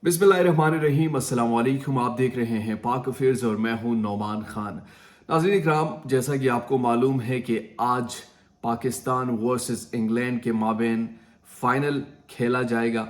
बिस्मिल्लाहिर्रहमानिर्रहीम, अस्सलाम वालेकुम। आप देख रहे हैं पाक अफेयर्स और मैं हूं नौमान खान। नाज़रीन इकराम, जैसा कि आपको मालूम है कि आज पाकिस्तान वर्सेस इंग्लैंड के माबैन फाइनल खेला जाएगा।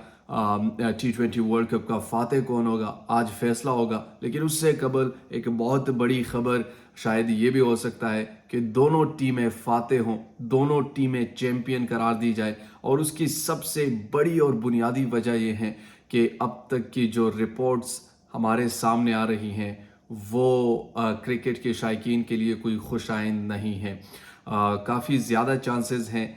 T20 वर्ल्ड कप का फातेह कौन होगा आज फैसला होगा। लेकिन उससे कबल एक बहुत बड़ी खबर शायद ये भी हो सकता है कि दोनों टीमें फातेह हों, दोनों टीमें चैंपियन करार दी जाए। और उसकी सबसे बड़ी और बुनियादी वजह यह है कि अब तक की जो रिपोर्ट्स हमारे सामने आ रही हैं वो क्रिकेट के शायकीन के लिए कोई खुशाइंद नहीं है। काफ़ी ज़्यादा चांसेस हैं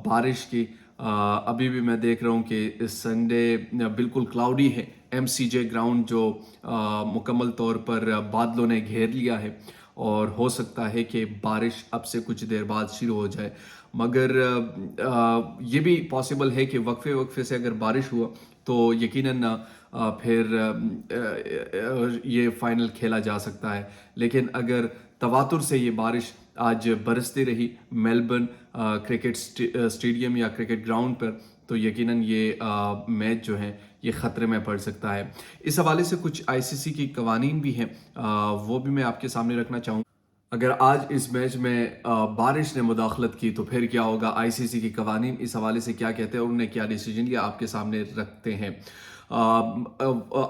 बारिश की। अभी भी मैं देख रहा हूँ कि संडे बिल्कुल क्लाउडी है। MCJ ग्राउंड जो मुकम्मल तौर पर बादलों ने घेर लिया है और हो सकता है कि बारिश अब से कुछ देर बाद शुरू हो जाए। मगर ये भी पॉसिबल है कि वक्फे वक्फे से अगर बारिश हुआ तो यकीनन फिर ये फाइनल खेला जा सकता है। लेकिन अगर तवातुर से ये बारिश आज बरसती रही मेलबर्न क्रिकेट स्टेडियम या क्रिकेट ग्राउंड पर, तो यकीनन ये मैच जो है ये ख़तरे में पड़ सकता है। इस हवाले से कुछ ICC की कवानीन भी हैं, वो भी मैं आपके सामने रखना चाहूँ। अगर आज इस मैच में बारिश ने मुदाखलत की तो फिर क्या होगा, ICC की कवानीन इस हवाले से क्या कहते हैं और उन्होंने क्या डिसीजन लिया, आपके सामने रखते हैं।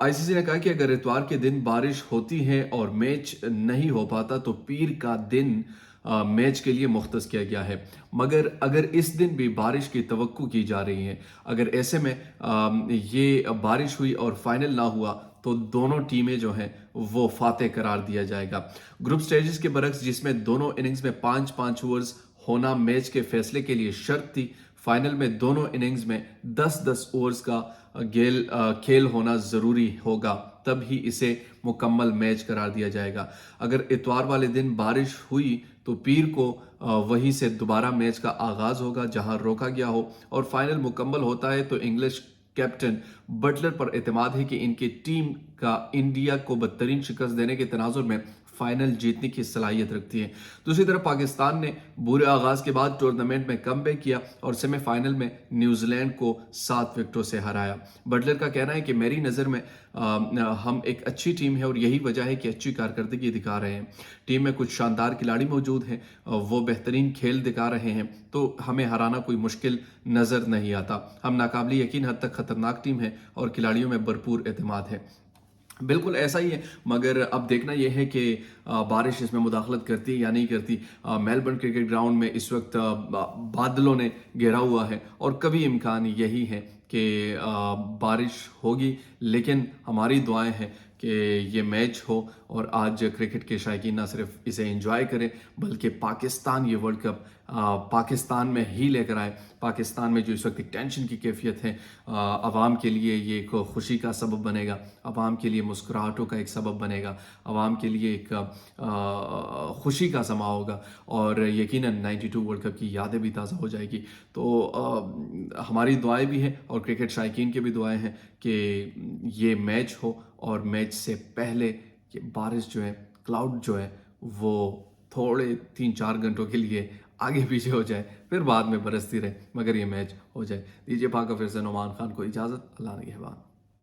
ICC ने कहा कि अगर इतवार के दिन बारिश होती है और मैच नहीं हो पाता तो पीर का दिन मैच के लिए मुख्तस किया गया है। मगर अगर इस दिन भी बारिश की तवक्को की जा रही है, अगर ऐसे में ये बारिश हुई और फाइनल ना हुआ तो दोनों टीमें जो हैं वो फातेह करार दिया जाएगा। ग्रुप स्टेजेस के बरक्स, जिसमें दोनों इनिंग्स में 5-5 ओवर्स होना मैच के फैसले के लिए शर्त थी, फाइनल में दोनों इनिंग्स में 10-10 ओवर्स का खेल होना ज़रूरी होगा, तब ही इसे मुकम्मल मैच करार दिया जाएगा। अगर इतवार वाले दिन बारिश हुई तो पीर को वहीं से दोबारा मैच का आगाज़ होगा जहां रोका गया हो, और फाइनल मुकम्मल होता है तो इंग्लिश कैप्टन बटलर पर एतमाद है कि इनकी टीम का इंडिया को बदतरीन शिकस्त देने के तनाजुर में फाइनल जीतने की सलाहियत रखती है। दूसरी तरफ पाकिस्तान ने बुरे आगाज के बाद टूर्नामेंट में कमबैक किया और सेमीफाइनल में न्यूजीलैंड को 7 विकेटों से हराया। बटलर का कहना है कि मेरी नज़र में हम एक अच्छी टीम है और यही वजह है कि अच्छी कारकर्दगी दिखा रहे हैं। टीम में कुछ शानदार खिलाड़ी मौजूद हैं, वो बेहतरीन खेल दिखा रहे हैं, तो हमें हराना कोई मुश्किल नज़र नहीं आता। हम नाकाबिल यकीन हद तक खतरनाक टीम है और खिलाड़ियों में भरपूर एतमाद है। बिल्कुल ऐसा ही है, मगर अब देखना यह है कि बारिश इसमें मुदाखलत करती है या नहीं करती। मेलबर्न क्रिकेट ग्राउंड में इस वक्त बादलों ने घेरा हुआ है और कभी इम्कान यही है कि बारिश होगी। लेकिन हमारी दुआएं हैं कि ये मैच हो और आज क्रिकेट के शायकीन ना सिर्फ इसे एंजॉय करें बल्कि पाकिस्तान ये वर्ल्ड कप पाकिस्तान में ही लेकर आए। पाकिस्तान में जो इस वक्त एक टेंशन की कैफियत है, आवाम के लिए ये एक खुशी का सबब बनेगा, आवाम के लिए मुस्कुराहटों का एक सबब बनेगा, आवाम के लिए एक खुशी का समा होगा और यकीनन 92 वर्ल्ड कप की यादें भी ताज़ा हो जाएगी। तो हमारी दुआएं भी हैं और क्रिकेट शायकीन की भी दुआएं हैं कि ये मैच हो और मैच से पहले ये बारिश जो है, क्लाउड जो है, वो थोड़े 3-4 घंटों के लिए आगे पीछे हो जाए, फिर बाद में बरसती रहे, मगर ये मैच हो जाए। दीजिए पाक फिर से नौमान खान को इजाज़त। अल्लाह निगहबान।